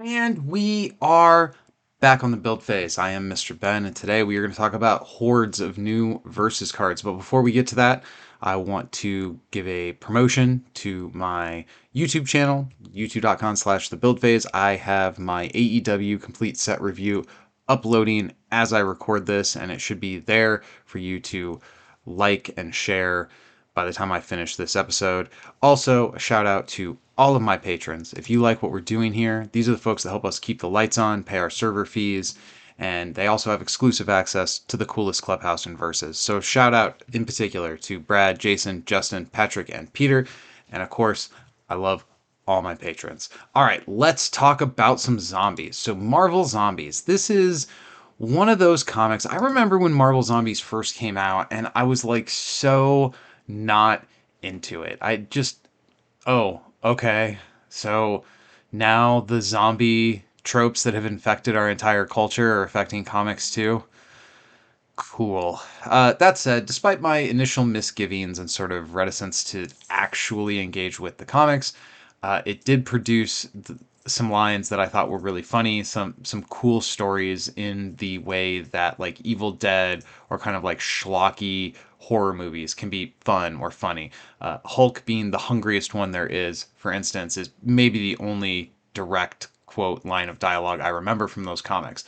And we are back on the build phase. I am Mr. Ben, and today we are going to talk about hordes of new versus cards. But before we get to that, I want to give a promotion to my YouTube channel, youtube.com/slash the build phase. I have my AEW complete set review uploading as I record this, and it should be there for you to like and share by the time I finish this episode. Also, a shout out to all of my patrons. If you like what we're doing here, these are the folks that help us keep the lights on, pay our server fees, and they also have exclusive access to the coolest clubhouse in Versus. So shout out in particular to Brad, Jason, Justin, Patrick, and Peter. And of course, I love all my patrons. All right, let's talk about some zombies. So Marvel Zombies. This is one of those comics. I remember when Marvel Zombies first came out, and I was like so not into it. I just, oh, okay. So now the zombie tropes that have infected our entire culture are affecting comics too. Cool. That said, despite my initial misgivings and sort of reticence to actually engage with the comics, it did produce some lines that I thought were really funny, some cool stories in the way that like Evil Dead or kind of like schlocky horror movies can be fun or funny. Hulk being the hungriest one there is, for instance, is maybe the only direct quote line of dialogue I remember from those comics.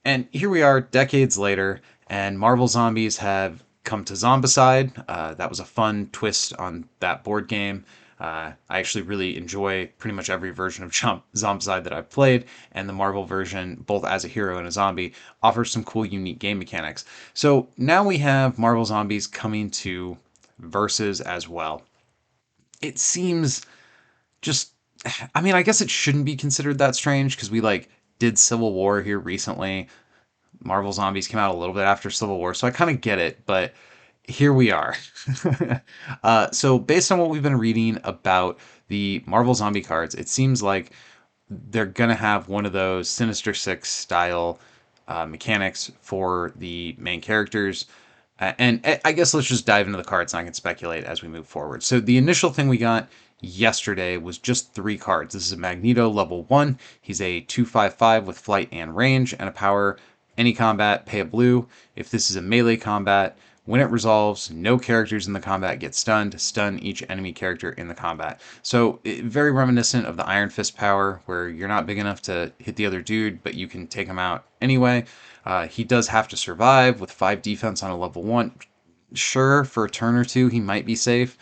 And here we are, decades later, and Marvel Zombies have come to Zombicide. That was a fun twist on that board game. I actually really enjoy pretty much every version of Zombicide that I've played, and the Marvel version, both as a hero and a zombie, offers some cool, unique game mechanics. So now we have Marvel Zombies coming to Versus as well. It seems just, I mean, I guess it shouldn't be considered that strange because we like did Civil War here recently. Marvel Zombies came out a little bit after Civil War, so I kind of get it, but here we are. So, based on what we've been reading about the Marvel Zombie cards, it seems like they're going to have one of those Sinister Six style mechanics for the main characters. And I guess let's just dive into the cards and I can speculate as we move forward. So, the initial thing we got yesterday was just three cards. This is a Magneto level 1. He's a 2/5/5 with flight and range and a power. Any combat, pay a blue. If this is a melee combat, when it resolves, no characters in the combat get stunned. Stun each enemy character in the combat. So, very reminiscent of the Iron Fist power, where you're not big enough to hit the other dude, but you can take him out anyway. He does have to survive with 5 defense on a level 1. Sure, for a turn or two, he might be safe.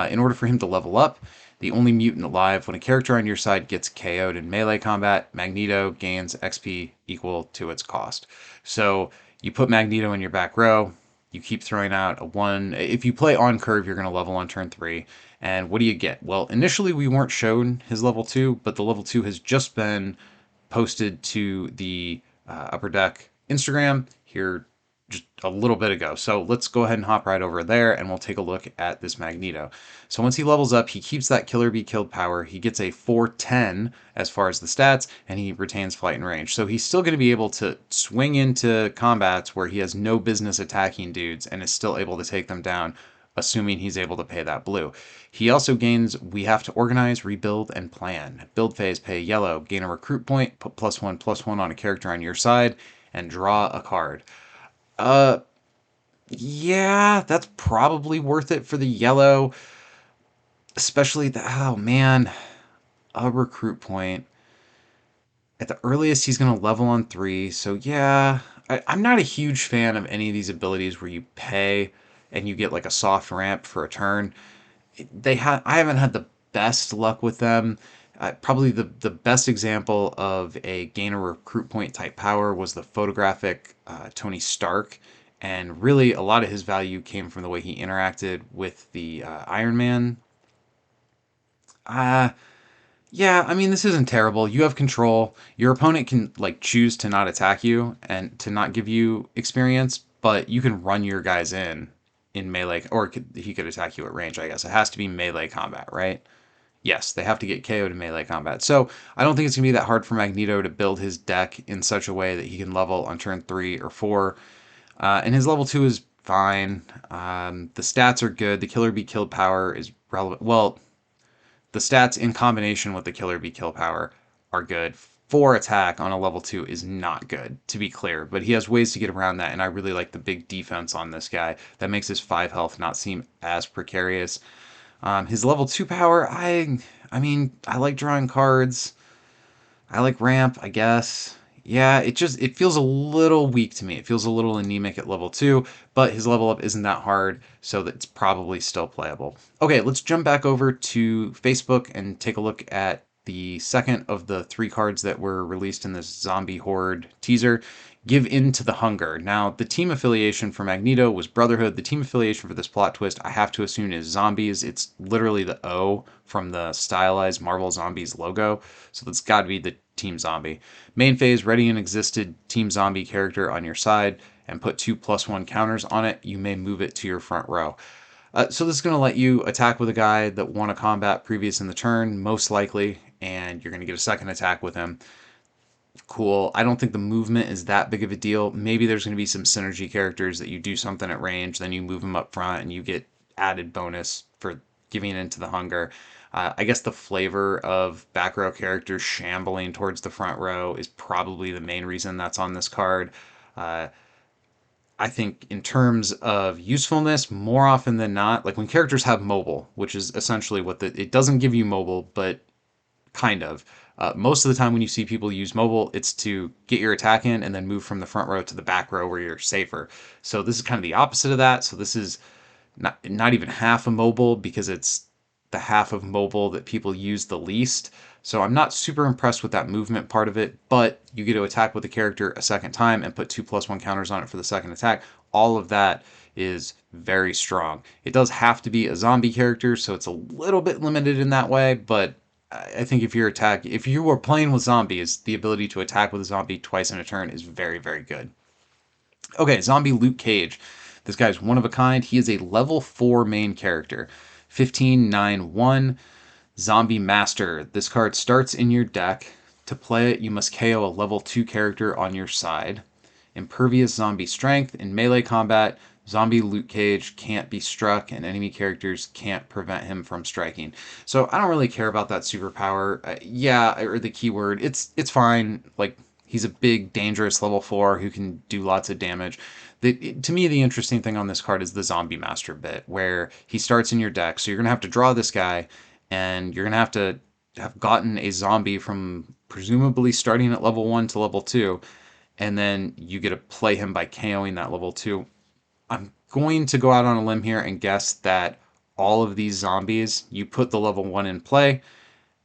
In order for him to level up, the only mutant alive, when a character on your side gets KO'd in melee combat, Magneto gains XP equal to its cost. So you put Magneto in your back row, you keep throwing out a 1. If you play on curve, you're going to level on turn 3. And what do you get? Well, initially we weren't shown his level 2, but the level 2 has just been posted to the Upper Deck Instagram here just a little bit ago. So let's go ahead and hop right over there and we'll take a look at this Magneto. So once he levels up, he keeps that Kill or Be Killed power. He gets a 410 as far as the stats, and he retains flight and range. So he's still going to be able to swing into combats where he has no business attacking dudes and is still able to take them down, assuming he's able to pay that blue. He also gains We Have to Organize, Rebuild, and Plan. Build phase, pay yellow, gain a recruit point, put +1/+1 on a character on your side, and draw a card. Uh, yeah, that's probably worth it for the yellow, especially oh man, a recruit point. At the earliest, he's going to level on 3. So yeah, I'm not a huge fan of any of these abilities where you pay and you get like a soft ramp for a turn. I haven't had the best luck with them. Probably the best example of a gain a recruit point type power was the photographic Tony Stark, and really a lot of his value came from the way he interacted with the Iron Man. Uh, yeah, I mean this isn't terrible. You have control. Your opponent can like choose to not attack you and to not give you experience, but you can run your guys in melee, or he could attack you at range. I guess it has to be melee combat, right? Yes, they have to get KO'd in melee combat. So I don't think it's going to be that hard for Magneto to build his deck in such a way that he can level on turn 3 or 4. And his level 2 is fine. The stats are good. The Kill or Be Killed power is relevant. Well, the stats in combination with the Kill or Be Killed power are good. 4 attack on a level 2 is not good, to be clear, but he has ways to get around that, and I really like the big defense on this guy. That makes his 5 health not seem as precarious. His level 2 power, I mean, I like drawing cards. I like ramp, I guess. Yeah, it feels a little weak to me. It feels a little anemic at level 2, but his level up isn't that hard, so that's probably still playable. Okay, let's jump back over to Facebook and take a look at the second of the 3 cards that were released in this Zombie Horde teaser. Give in to the hunger. Now, the team affiliation for Magneto was Brotherhood. The team affiliation for this plot twist, I have to assume, is Zombies. It's literally the O from the stylized Marvel Zombies logo, so that's got to be the Team Zombie. Main phase, ready an existed Team Zombie character on your side and put 2+1 counters on it. You may move it to your front row. So this is going to let you attack with a guy that won a combat previous in the turn, most likely, and you're going to get a second attack with him. Cool. I don't think the movement is that big of a deal. Maybe there's going to be some synergy characters that you do something at range, then you move them up front and you get added bonus for giving into the hunger. I guess the flavor of back row characters shambling towards the front row is probably the main reason that's on this card. Uh, I think in terms of usefulness, more often than not, like when characters have mobile, which is essentially it doesn't give you mobile, but kind of. Most of the time when you see people use mobile, it's to get your attack in and then move from the front row to the back row where you're safer. So this is kind of the opposite of that. So this is not even half a mobile because it's the half of mobile that people use the least. So I'm not super impressed with that movement part of it, but you get to attack with the character a second time and put 2+1 counters on it for the second attack. All of that is very strong. It does have to be a zombie character, so it's a little bit limited in that way, but I think if you are playing with zombies, the ability to attack with a zombie twice in a turn is very, very good. Okay, Zombie Luke Cage. This guy's one of a kind. He is a level 4 main character. 15-9-1 Zombie Master. This card starts in your deck. To play it, you must KO a level 2 character on your side. Impervious Zombie Strength. In melee combat, Zombie Luke Cage can't be struck, and enemy characters can't prevent him from striking. So I don't really care about that superpower. Yeah, or the keyword. It's fine. Like, he's a big, dangerous level 4 who can do lots of damage. To me, the interesting thing on this card is the Zombie Master bit, where he starts in your deck. So you're going to have to draw this guy, and you're going to have gotten a zombie from presumably starting at level 1 to level 2, and then you get to play him by KOing that level 2. I'm going to go out on a limb here and guess that all of these zombies, you put the level 1 in play,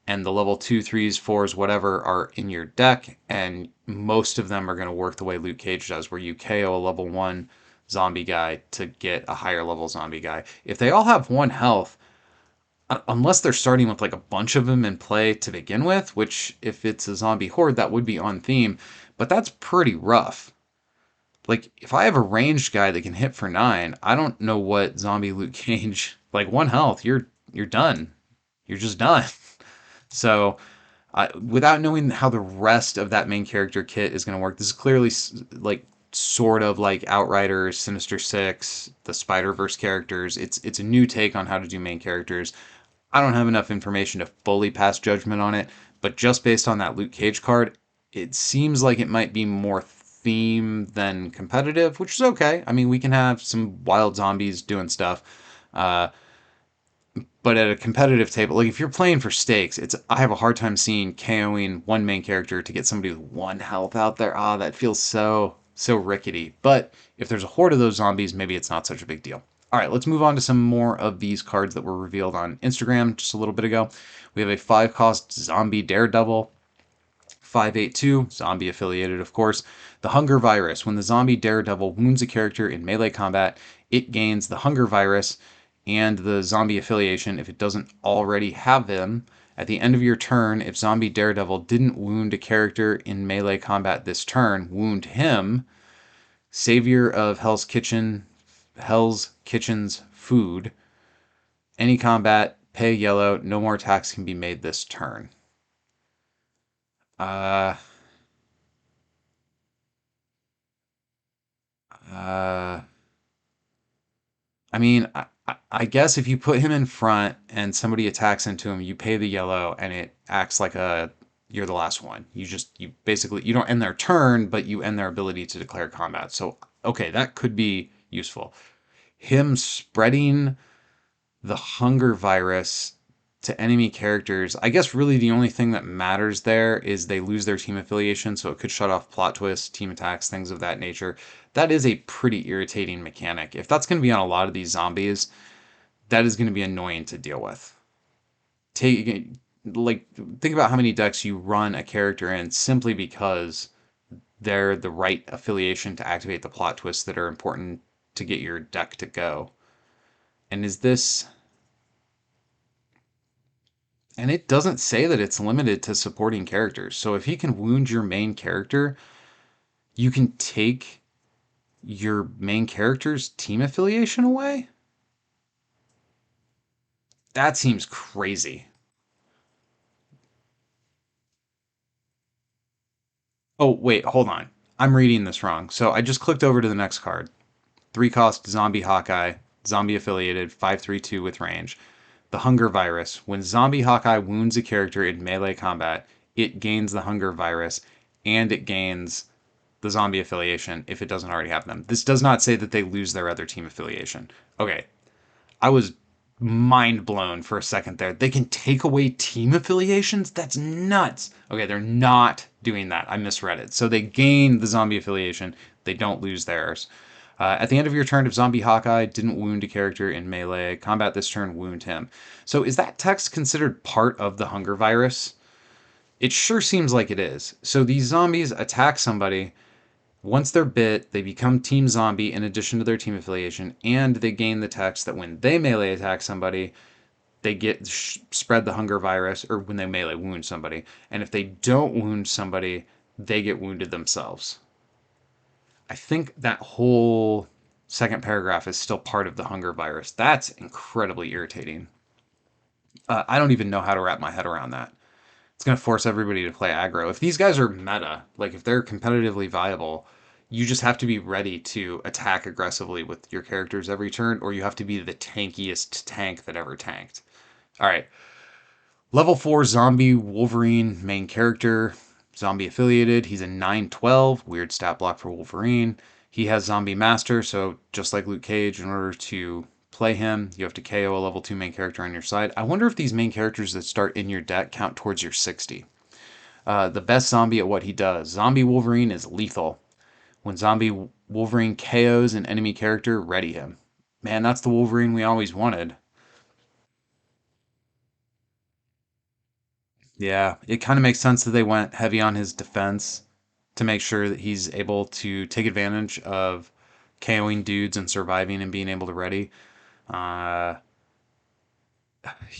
and the level 2, 3s, 4s, whatever are in your deck, and most of them are going to work the way Luke Cage does, where you KO a level 1 zombie guy to get a higher level zombie guy. If they all have 1 health, unless they're starting with like a bunch of them in play to begin with, which if it's a zombie horde, that would be on theme, but that's pretty rough. Like, if I have a ranged guy that can hit for 9, I don't know what zombie Luke Cage, like 1 health, you're done. You're just done. So, without knowing how the rest of that main character kit is going to work, this is clearly like sort of like Outriders, Sinister Six, the Spider-Verse characters. It's a new take on how to do main characters. I don't have enough information to fully pass judgment on it, but just based on that Luke Cage card, it seems like it might be more theme than competitive, which is okay. I mean, we can have some wild zombies doing stuff. Uh, but at a competitive table, like if you're playing for stakes, I have a hard time seeing KOing one main character to get somebody with 1 health out there. Ah, that feels so rickety. But if there's a horde of those zombies, maybe it's not such a big deal. All right, let's move on to some more of these cards that were revealed on Instagram just a little bit ago. We have a 5-cost Zombie Daredevil, 582, zombie affiliated, of course. The Hunger Virus. When the zombie Daredevil wounds a character in melee combat, it gains the Hunger Virus and the zombie affiliation if it doesn't already have them. At the end of your turn, if zombie Daredevil didn't wound a character in melee combat this turn, wound him. Savior of Hell's Kitchen's food. Any combat, pay yellow, no more attacks can be made this turn. Uh, uh, I mean, I guess if you put him in front and somebody attacks into him, you pay the yellow and it acts like a you're the last one. You basically you don't end their turn, but you end their ability to declare combat. So okay, that could be useful. Him spreading the hunger virus to enemy characters. I guess really the only thing that matters there is they lose their team affiliation, so it could shut off plot twists, team attacks, things of that nature. That is a pretty irritating mechanic. If that's going to be on a lot of these zombies, that is going to be annoying to deal with. Take like think about how many decks you run a character in simply because they're the right affiliation to activate the plot twists that are important to get your deck to go. And is this and it doesn't say that it's limited to supporting characters. So if he can wound your main character, you can take your main character's team affiliation away? That seems crazy. Oh, wait, hold on. I'm reading this wrong. So I just clicked over to the next card. 3 cost Zombie Hawkeye, zombie affiliated, 532 with range. The Hunger Virus. When Zombie Hawkeye wounds a character in melee combat, it gains the Hunger Virus and it gains the zombie affiliation if it doesn't already have them. This does not say that they lose their other team affiliation. Okay, I was mind blown for a second there. They can take away team affiliations? That's nuts. Okay, they're not doing that. I misread it. So they gain the zombie affiliation, they don't lose theirs. At the end of your turn, if Zombie Hawkeye didn't wound a character in melee, combat this turn, wound him. So is that text considered part of the hunger virus? It sure seems like it is. So these zombies attack somebody. Once they're bit, they become Team Zombie in addition to their team affiliation, and they gain the text that when they melee attack somebody, they get spread the hunger virus, or when they melee wound somebody. And if they don't wound somebody, they get wounded themselves. I think that whole second paragraph is still part of the hunger virus. That's incredibly irritating. I don't even know how to wrap my head around that. It's going to force everybody to play aggro. If these guys are meta, like if they're competitively viable, you just have to be ready to attack aggressively with your characters every turn, or you have to be the tankiest tank that ever tanked. All right. Level 4 Zombie Wolverine main character, zombie affiliated. He's a 9/12, weird stat block for Wolverine. He has Zombie Master, so just like Luke Cage, in order to play him, you have to KO a level 2 main character on your side. I wonder if these main characters that start in your deck count towards your 60. The best zombie at what he does. Zombie Wolverine is lethal. When Zombie Wolverine KOs an enemy character, ready him. Man, that's the Wolverine we always wanted. Yeah, it kind of makes sense that they went heavy on his defense to make sure that he's able to take advantage of KOing dudes and surviving and being able to ready. Uh,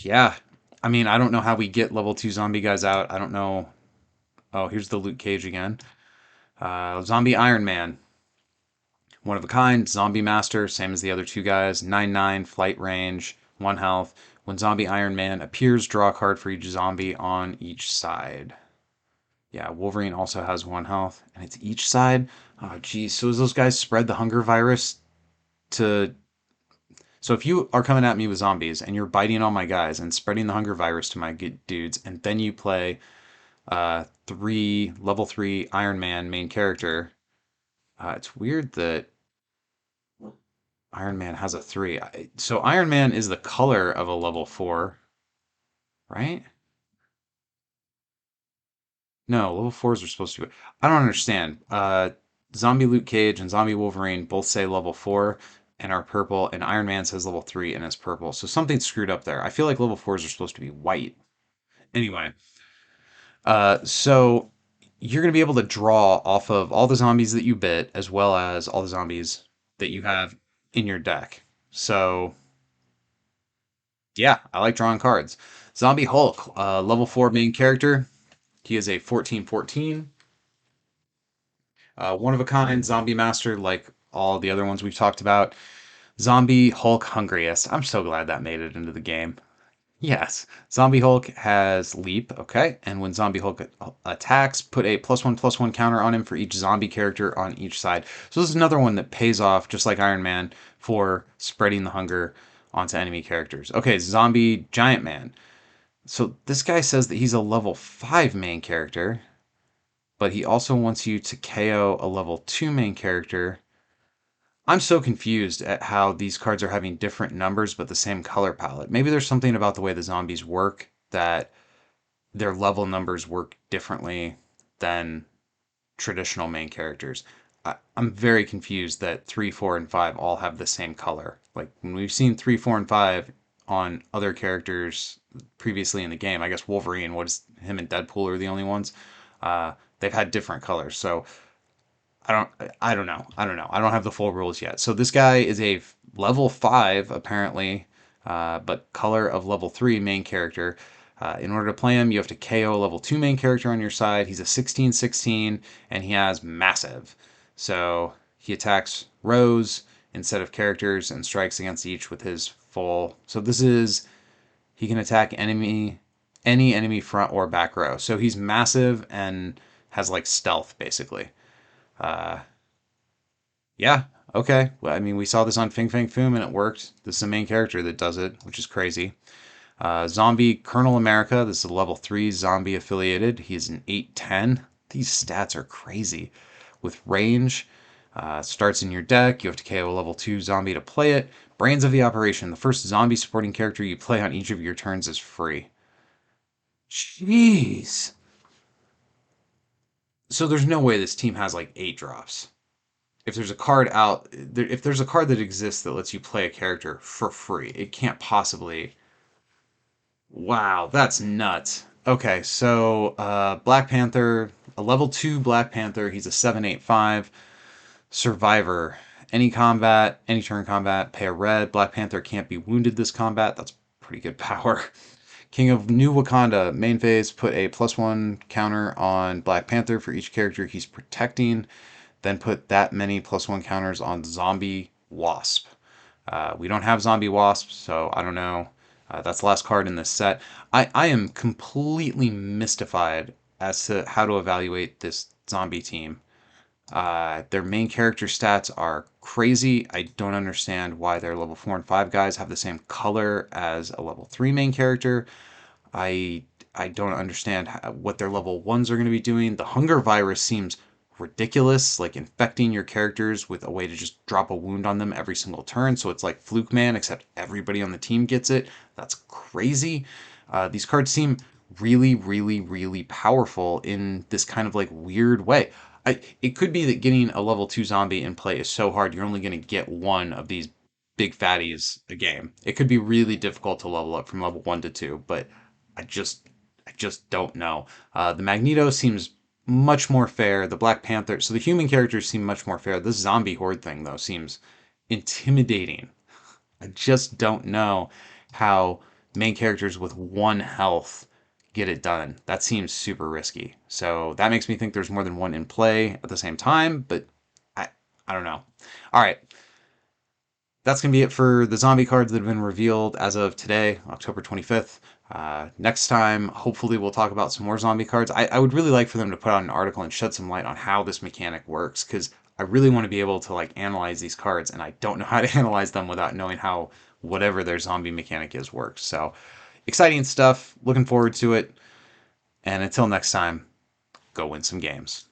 yeah, I mean, I don't know how we get level 2 zombie guys out. I don't know. Oh, here's the Luke Cage again. Zombie Iron Man. One of a kind, Zombie Master, same as the other two guys. 9/9, flight range, 1 health. When Zombie Iron Man appears, draw a card for each zombie on each side. Yeah, Wolverine also has 1 health, and it's each side. Oh, geez. So as those guys spread the hunger virus to. So if you are coming at me with zombies and you're biting all my guys and spreading the hunger virus to my dudes, and then you play level 3 Iron Man main character, it's weird that Iron Man has a 3. So Iron Man is the color of a level 4, right? No, level 4s are supposed to be. I don't understand. Zombie Luke Cage and Zombie Wolverine both say level 4 and are purple, and Iron Man says level 3 and is purple. So something's screwed up there. I feel like level 4s are supposed to be white. Anyway, so you're going to be able to draw off of all the zombies that you bit, as well as all the zombies that you have in your deck. So yeah, I like drawing cards. Zombie Hulk, level 4 main character. He is a 14/14. One of a kind, Zombie Master, like all the other ones we've talked about. Zombie Hulk Hungriest. I'm so glad that made it into the game. Yes. Zombie Hulk has leap, okay? And when Zombie Hulk attacks, put a +1/+1 counter on him for each zombie character on each side. So this is another one that pays off, just like Iron Man, for spreading the hunger onto enemy characters. Okay, Zombie Giant Man. So this guy says that he's a level 5 main character, but he also wants you to KO a level 2 main character. I'm so confused at how these cards are having different numbers but the same color palette. Maybe there's something about the way the zombies work that their level numbers work differently than traditional main characters. I'm very confused that 3, 4, and 5 all have the same color. Like when we've seen 3, 4, and 5 on other characters previously in the game, I guess Wolverine, him and Deadpool are the only ones. They've had different colors. So I don't I don't know. I don't have the full rules yet. So this guy is a level 5 apparently, but color of level 3 main character. In order to play him, you have to KO a level 2 main character on your side. He's a 16/16 and he has massive. So he attacks rows instead of characters and strikes against each with his full. So this is he can attack any enemy front or back row. So he's massive and has like stealth basically. Uh, yeah, okay. Well, I mean, we saw this on Fing Fang Foom and it worked. This is the main character that does it, which is crazy. Zombie Colonel America. This is a level 3 zombie affiliated. He's an 8/10. These stats are crazy. With range, starts in your deck. You have to KO a level 2 zombie to play it. Brains of the Operation. The first zombie supporting character you play on each of your turns is free. Jeez. So there's no way this team has like 8 drops. If there's a card out, if there's a card that exists that lets you play a character for free, it can't possibly. Wow, that's nuts. Okay, so Black Panther, a level 2 Black Panther, he's a 7/8/5 survivor. Any combat, any turn combat, pay a red. Black Panther can't be wounded this combat. That's pretty good power. King of New Wakanda, main phase, put a +1 counter on Black Panther for each character he's protecting. Then put that many +1 counters on Zombie Wasp. We don't have Zombie Wasp, so I don't know. That's the last card in this set. I am completely mystified as to how to evaluate this zombie team. Their main character stats are crazy. I don't understand why their level 4 and 5 guys have the same color as a level 3 main character. I I don't understand what their level ones are going to be doing. The hunger virus seems ridiculous, like infecting your characters with a way to just drop a wound on them every single turn. So it's like Fluke Man, except everybody on the team gets it. That's crazy. These cards seem really, really, really powerful in this kind of like weird way. It could be that getting a level 2 zombie in play is so hard, you're only going to get one of these big fatties a game. It could be really difficult to level up from level 1 to 2, but I just I just don't know. The Magneto seems much more fair. The Black Panther, so the human characters seem much more fair. This zombie horde thing though seems intimidating. I just don't know how main characters with 1 health get it done. That seems super risky. So that makes me think there's more than one in play at the same time, but I I don't know. All right, that's going to be it for the zombie cards that have been revealed as of today, October 25th. Next time, hopefully, we'll talk about some more zombie cards. I would really like for them to put out an article and shed some light on how this mechanic works, because I really want to be able to like analyze these cards, and I don't know how to analyze them without knowing how whatever their zombie mechanic is works. So, exciting stuff. Looking forward to it. And until next time, go win some games.